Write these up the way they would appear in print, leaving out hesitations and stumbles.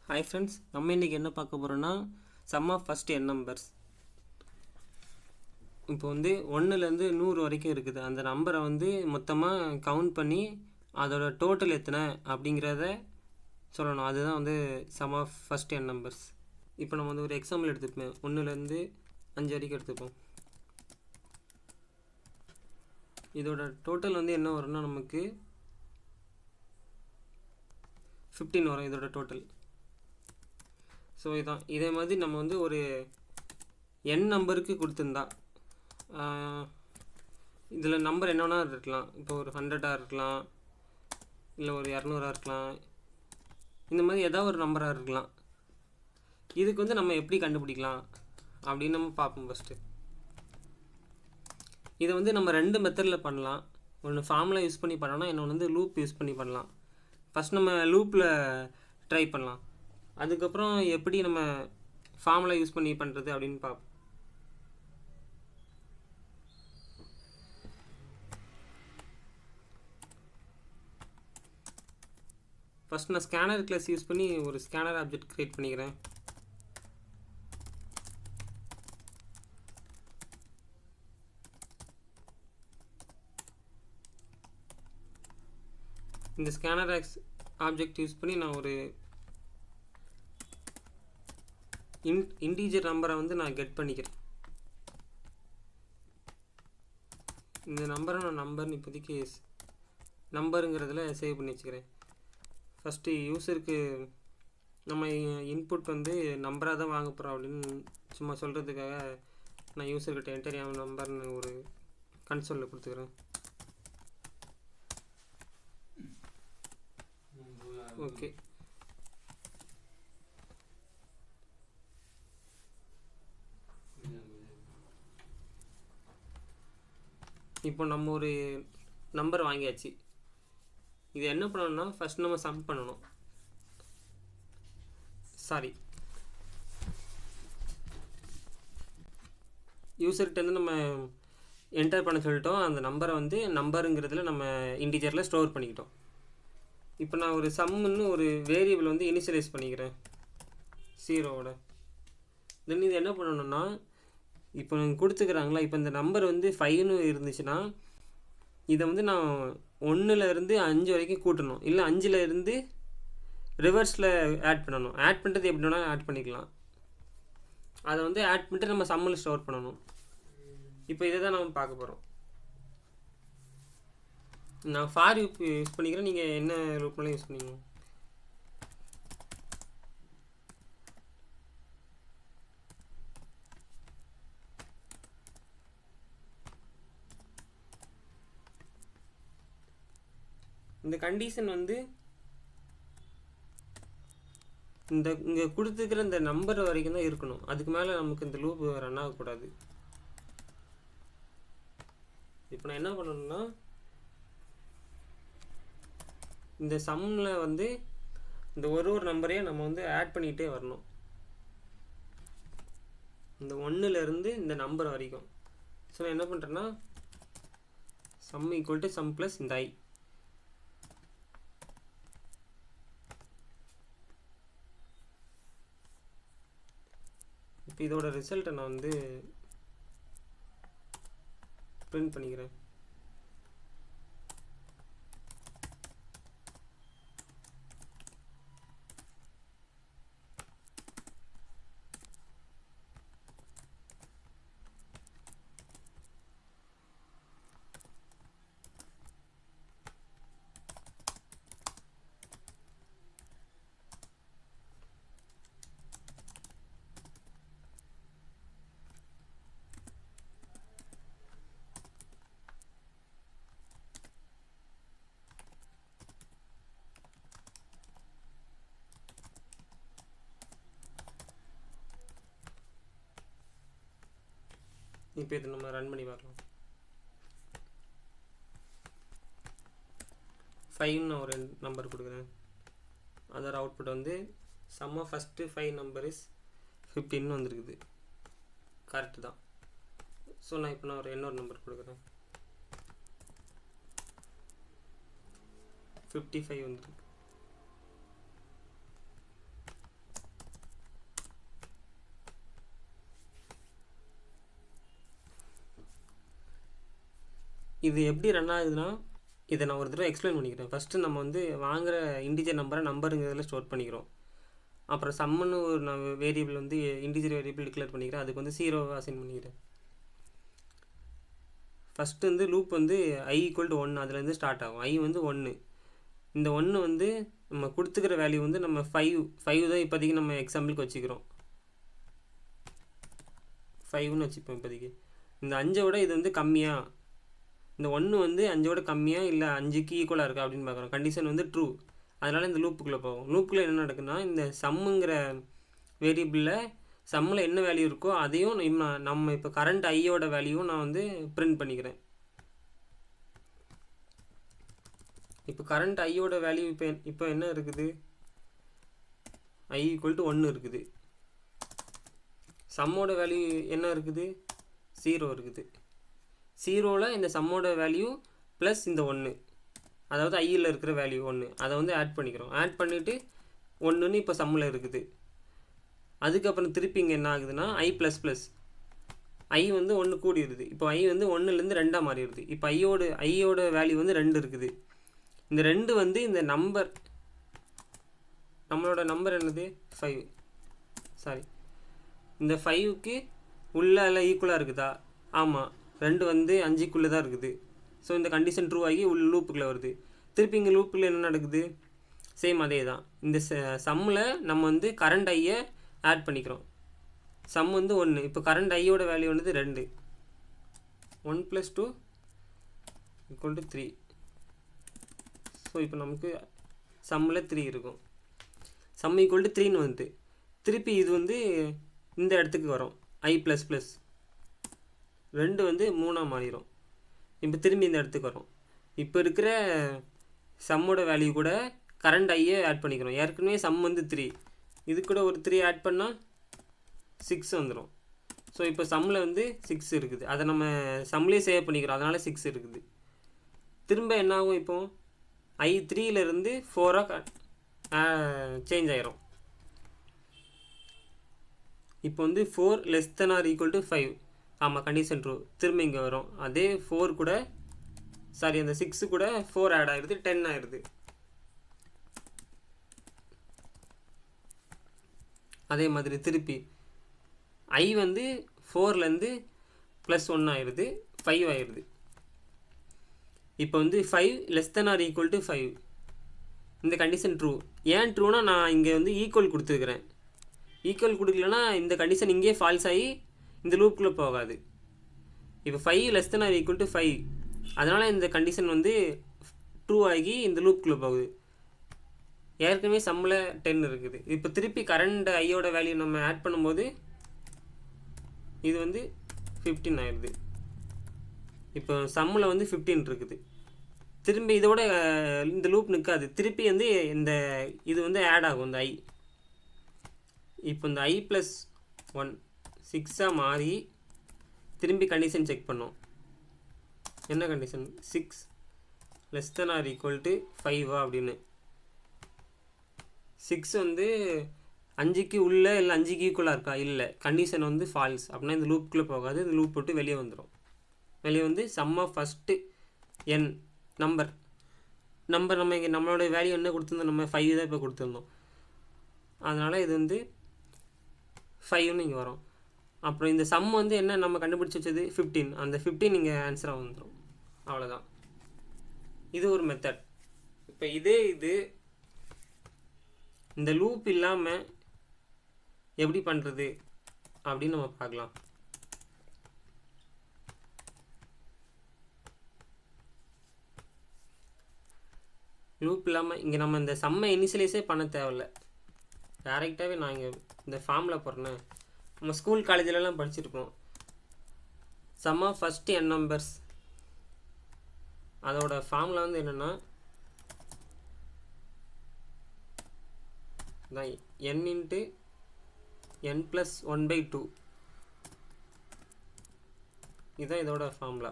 Hi friends, நம்ம இன்றைக்கி என்ன பார்க்க போகிறோன்னா sum of first n numbers. இப்போ வந்து 1லேருந்து 100 வரைக்கும் இருக்குது. அந்த நம்பரை வந்து மொத்தமாக கவுண்ட் பண்ணி அதோட டோட்டல் எத்தனை அப்படிங்கிறத சொல்லணும். அதுதான் வந்து sum of first n numbers. இப்போ நம்ம வந்து ஒரு எக்ஸாம்பிள் எடுத்துப்போம். 1லேருந்து 5 வரைக்கும் எடுத்துப்போம். இதோட டோட்டல் வந்து என்ன வரும்னா நமக்கு 15 வரும் இதோட டோட்டல். ஸோ இதான் இதே மாதிரி நம்ம வந்து ஒரு என் நம்பருக்கு கொடுத்துருந்தா இதில் நம்பர் என்ன வேணா இருக்கலாம். இப்போ ஒரு 100ஆக இருக்கலாம், இல்லை ஒரு 200ஆக இருக்கலாம், இந்த மாதிரி ஏதாவது ஒரு நம்பராக இருக்கலாம். இதுக்கு வந்து நம்ம எப்படி கண்டுபிடிக்கலாம் அப்படின்னு நம்ம பார்ப்போம். ஃபஸ்ட்டு இதை வந்து நம்ம 2 மெத்தடில் பண்ணலாம். ஒன்று ஃபார்முலா யூஸ் பண்ணி பண்ணலாம், இன்னொன்று வந்து லூப் யூஸ் பண்ணி பண்ணலாம். ஃபஸ்ட் நம்ம லூப்பில் ட்ரை பண்ணலாம். அதுக்கப்புறம் எப்படி நம்ம ஃபார்முலா யூஸ் பண்ணி பண்ணுறது அப்படின்னு பார்ப்போம். ஃபஸ்ட் நான் ஸ்கேனர் கிளாஸ் யூஸ் பண்ணி ஒரு ஸ்கேனர் ஆப்ஜெக்ட் க்ரியேட் பண்ணிக்கிறேன். இந்த ஸ்கேனர் ஆப்ஜெக்ட் யூஸ் பண்ணி நான் ஒரு இன்டீஜர் நம்பரை வந்து நான் கெட் பண்ணிக்கிறேன். இந்த நம்பரை நான் நம்பர்னு இப்போதைக்கு நம்பருங்கிறதுல சேவ் பண்ணி வச்சுக்கிறேன். ஃபஸ்ட்டு யூஸருக்கு நம்ம இன்புட் வந்து நம்பராக தான் வாங்க போகிறோம் அப்படின்னு சும்மா சொல்கிறதுக்காக நான் யூஸர்கிட்ட என்டர் என் நம்பர்னு ஒரு கன்சோலில் கொடுத்துக்கிறேன். ஓகே, இப்போ நம்ம ஒரு நம்பர் வாங்கியாச்சு. இது என்ன பண்ணணும்னா ஃபஸ்ட் நம்ம சம் பண்ணணும். யூசர்கிட்டேருந்து நம்ம என்டர் பண்ண சொல்லிட்டோம். அந்த நம்பரை வந்து நம்பருங்கிறதுல நம்ம இன்டீஜரில் ஸ்டோர் பண்ணிக்கிட்டோம். இப்போ நான் ஒரு சம்முன்னு ஒரு வேரியபிள் வந்து இனிஷியலைஸ் பண்ணிக்கிறேன் 0ஓட. தென் இது என்ன பண்ணணும்னா, இப்போ நீங்கள் கொடுத்துக்கிறாங்களா, இப்போ இந்த நம்பர் வந்து 5ன்னு இருந்துச்சுன்னா இதை வந்து நான் 1லேருந்து 5 வரைக்கும் கூட்டணும், இல்லை 5லேருந்து ரிவர்ஸில் ஆட் பண்ணணும். ஆட் பண்ணுறது எப்படி வேணாலும் ஆட் பண்ணிக்கலாம். அதை வந்து ஆட் பண்ணிட்டு நம்ம சம்மில் ஸ்டோர் பண்ணணும். இப்போ இதை தான் நம்ம பார்க்க போகிறோம். நான் ஃபார் லூப் யூஸ் பண்ணிக்கிறேன், நீங்கள் என்ன லூப்னாலும் யூஸ் பண்ணிக்கணும். இந்த கண்டிஷன் வந்து இங்கே கொடுத்துக்கிற இந்த நம்பர் வரைக்கும் தான் இருக்கணும். அதுக்கு மேலே நமக்கு இந்த லூப் ரன் ஆகக்கூடாது. இப்போ நான் என்ன பண்ணணும்னா, இந்த சம்மில் வந்து இந்த ஒரு நம்பரையும் நம்ம வந்து ஆட் பண்ணிகிட்டே வரணும். இந்த 1லேருந்து இந்த நம்பர் வரைக்கும். ஸோ நான் என்ன பண்ணுறேன்னா, some equal to some plus இந்த ஐ. இப்போ இதோட ரிசல்ட்டை நான் வந்து பிரிண்ட் பண்ணிக்கிறேன். இப்போ இதை நம்ம ரன் பண்ணி பார்க்கலாம். 5ன்னு ஒரு நம்பர் கொடுக்குறேன். அதோட அவுட்புட் வந்து sum of first 5 number is 15ன்னு வந்துருக்குது. கரெக்டு தான். ஸோ நான் இப்போ நான் இன்னொரு நம்பர் கொடுக்குறேன். 55 வந்துருக்கு. இது எப்படி ரன் ஆகுதுன்னா, இதை நான் ஒரு தடவை எக்ஸ்பிளைன் பண்ணிக்கிறேன். ஃபஸ்ட்டு நம்ம வந்து வாங்குகிற இன்டிஜர் நம்பருங்கிறதுல ஸ்டோர் பண்ணிக்கிறோம். அப்புறம் சம்முன்னு ஒரு நான் வேரியபிள் வந்து இன்டிஜர் வேரியபிள் டிக்ளேர் பண்ணிக்கிறேன். அதுக்கு வந்து 0 அசைன் பண்ணிக்கிறேன். ஃபஸ்ட்டு வந்து லூப் வந்து i = 1 அதுலேருந்து ஸ்டார்ட் ஆகும். i வந்து 1. இந்த 1 வந்து நம்ம கொடுத்துக்கிற வேல்யூ வந்து நம்ம 5 தான் இப்போதைக்கு நம்ம எக்ஸாம்பிளுக்கு வச்சுக்கிறோம். 5ன்னு வச்சுப்போம் இப்போதைக்கு. இந்த 5 விட இது வந்து கம்மியாக, இந்த 1 வந்து 5 கம்மியாக இல்லை 5க்கு ஈக்குவலாக இருக்கா அப்படின்னு பார்க்குறோம். கண்டிஷன் வந்து ட்ரூ. அதனால் இந்த லூப்புக்குள்ளே போகும். லூப்புக்குள்ளே என்ன நடக்குன்னா, இந்த சம்முங்கிற வேரியபிளில் சம்மில் என்ன வேல்யூ இருக்கோ அதையும் நம்ம இப்போ கரண்ட் ஐயோட வேல்யூவும் நான் வந்து பிரிண்ட் பண்ணிக்கிறேன். இப்போ கரண்ட் ஐயோட வேல்யூ இப்போ என்ன இருக்குது, i = 1 இருக்குது. சம்மோட வேல்யூ என்ன இருக்குது, 0 இருக்குது. 0ல் இந்த சம்மோட வேல்யூ ப்ளஸ் இந்த 1, அதாவது ஐயில் இருக்கிற வேல்யூ 1, அதை வந்து ஆட் பண்ணிக்கிறோம். ஆட் பண்ணிவிட்டு 1ன்னு இப்போ சம்மில் இருக்குது. அதுக்கப்புறம் திருப்பி இங்கே என்ன ஆகுதுன்னா i வந்து 1 கூடிடுது. இப்போ i வந்து 1லேருந்து 2 மாறிடுது. இப்போ ஐயோட வேல்யூ வந்து 2 இருக்குது. இந்த 2 வந்து இந்த நம்மளோட நம்பர் என்னது 5, சாரி இந்த 5க்கு உள்ள எல்லாம் ஈக்குவலாக இருக்குதா? ஆமாம், 2 வந்து 5க்குள்ளே தான் இருக்குது. ஸோ இந்த கண்டிஷன் ட்ரூ ஆகி லூப்புக்குள்ளே வருது. திருப்பி இங்கே லூப்புக்குள்ளே என்ன நடக்குது, சேம் அதே தான். இந்த சம்மில் நம்ம வந்து கரண்ட் ஐயை ஆட் பண்ணிக்கிறோம். சம் வந்து 1, இப்போ கரண்ட் ஐயோட வேல்யூ வந்து 2. 1 + 2 = 3. ஸோ இப்போ நமக்கு சம்மில் 3 இருக்கும். சம் = 3ன்னு வந்துட்டு திருப்பி இது வந்து இந்த இடத்துக்கு வரும். i++ 2 வந்து 3 மாறிடும். இப்போ திரும்பி இந்த இடத்துக்கு வரும். இப்போ இருக்கிற சம்மோட வேல்யூ கூட கரண்ட் ஐயை ஆட் பண்ணிக்கிறோம். ஏற்கனவே சம் வந்து 3, இது கூட ஒரு 3 ஆட் பண்ணால் 6 வந்துடும். ஸோ இப்போ சம்மில் வந்து 6 இருக்குது. அதை நம்ம சம்லேயே சேவ் பண்ணிக்கிறோம், அதனால் 6 இருக்குது. திரும்ப என்ன ஆகும், இப்போ i 3லேருந்து 4 சேஞ்ச் ஆகிரும். இப்போ வந்து 4 <= 5. ஆமாம், கண்டிஷன் ட்ரூ. திரும்ப இங்கே வரும். அதே 4 கூட சாரி அந்த 6 கூட 4 ஆட் ஆகிடுது, 10 ஆகிடுது. அதே மாதிரி திருப்பி i வந்து 4லேருந்து +1 ஆகிடுது, 5 ஆகிடுது. இப்போ வந்து 5 <= 5 இந்த கண்டிஷன் ட்ரூ. ஏன் ட்ரூனா, நான் இங்கே வந்து ஈக்குவல் கொடுத்துருக்குறேன். ஈக்குவல் கொடுக்கலன்னா இந்த கண்டிஷன் இங்கேயே ஃபால்ஸ் ஆகி இந்த லூப்புக்குள்ளே போகாது. இப்போ 5 <= 5, அதனால் இந்த கண்டிஷன் வந்து ட்ரூ ஆகி இந்த லூப்புக்குள்ளே போகுது. ஏற்கனவே சம்மில் 10 இருக்குது. இப்போ திருப்பி கரண்ட் ஐயோட வேல்யூ நம்ம ஆட் பண்ணும்போது இது வந்து 15 ஆயிடுது. இப்போ சம்மில் வந்து 15 இருக்குது. திரும்பி இதோட இந்த லூப் நிற்காது. திருப்பி வந்து இது வந்து ஆட் ஆகும் இந்த i. இப்போ இந்த i + 1 6 மாறி திரும்பி கண்டிஷன் செக் பண்ணோம். என்ன கண்டிஷன், 6 <= 5 அப்படின்னு. 6 வந்து 5க்கு உள்ள இல்லை 5க்கு ஈக்குவலாக இருக்கா? இல்லை, கண்டிஷன் வந்து ஃபால்ஸ். அப்படின்னா இந்த லூப்புக்குள்ளே போகாது, இந்த லூப் போட்டு வெளியே வந்துடும். வெளியே வந்து sum of first n number நம்ம இங்கே நம்மளோட வேல்யூ என்ன கொடுத்துருந்தோம், நம்ம 5 தான் இப்போ கொடுத்துருந்தோம். அதனால் இது வந்து 5ன்னு இங்கே வரும். அப்புறம் இந்த சம் வந்து என்ன நம்ம கண்டுபிடிச்சி வச்சது 15, அந்த 15 இங்கே ஆன்சராக வந்துடும். அவ்வளோதான். இது ஒரு மெத்தட். இப்போ இது இந்த லூப் இல்லாமல் எப்படி பண்ணுறது அப்படின்னு நம்ம பார்க்கலாம். லூப் இல்லாமல் இங்கே நம்ம இந்த சம்மை இனிஷியலைஸே பண்ண தேவையில்லை. டேரெக்டாகவே நான் இங்கே இந்த ஃபார்மில் போடுறேன். நம்ம ஸ்கூல் காலேஜிலலாம் படிச்சிருப்போம். Sum of first n numbers, அதோட ஃபார்முலா வந்து என்னென்னா n × n + 1/2. இதுதான் இதோட ஃபார்முலா.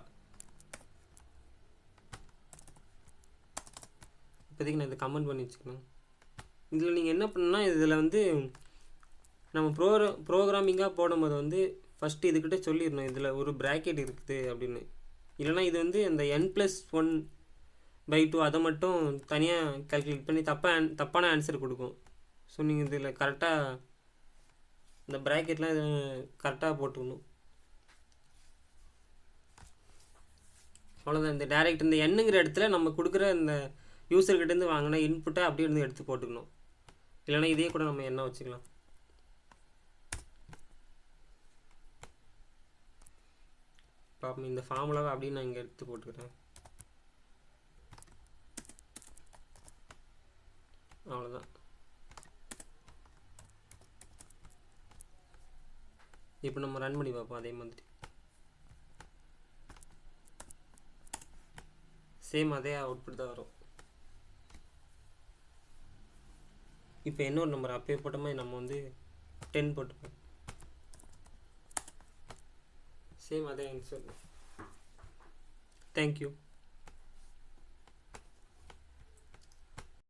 இப்போதைக்கு நான் இதை கமெண்ட் பண்ணி வச்சுக்கணும். இதில் நீங்கள் என்ன பண்ணணும்னா, இதில் வந்து நம்ம ப்ரோக்ராமிங்காக போடும்போது வந்து ஃபஸ்ட்டு இதுக்கிட்ட சொல்லிடணும் இதில் ஒரு ப்ராக்கெட் இருக்குது அப்படின்னு. இல்லைனா இது வந்து இந்த n+1/2 அதை மட்டும் தனியாக கால்குலேட் பண்ணி தப்பான ஆன்சர் கொடுக்கும். ஸோ நீங்கள் இதில் கரெக்டாக இந்த ப்ராக்கெட்லாம் இது கரெக்டாக போட்டுக்கணும். அவ்வளோதான். இந்த டேரெக்ட் இந்த எண்ணுங்கிற இடத்துல நம்ம கொடுக்குற இந்த யூசர்கிட்டேருந்து வாங்கின இன்புட்டை அப்படியே இருந்து எடுத்து போட்டுக்கணும். இல்லைனா இதே கூட நம்ம என்ன வச்சுக்கலாம். பாப்போம். இந்த ஃபார்முலாவை அப்படின்னு நான் இங்கே எடுத்து போட்டுக்கிறேன். அவ்வளோதான். இப்போ நம்ம ரன் பண்ணி பார்ப்போம். அதே மாதிரி சேம் அதே அவுட்புட் தான் வரும். இப்போ இன்னொரு நம்பர் அப்பயே போட்ட மாதிரி நம்ம வந்து 10 போட்டுப்போம். சேம் அதே ஆன்சர். தேங்க்யூ.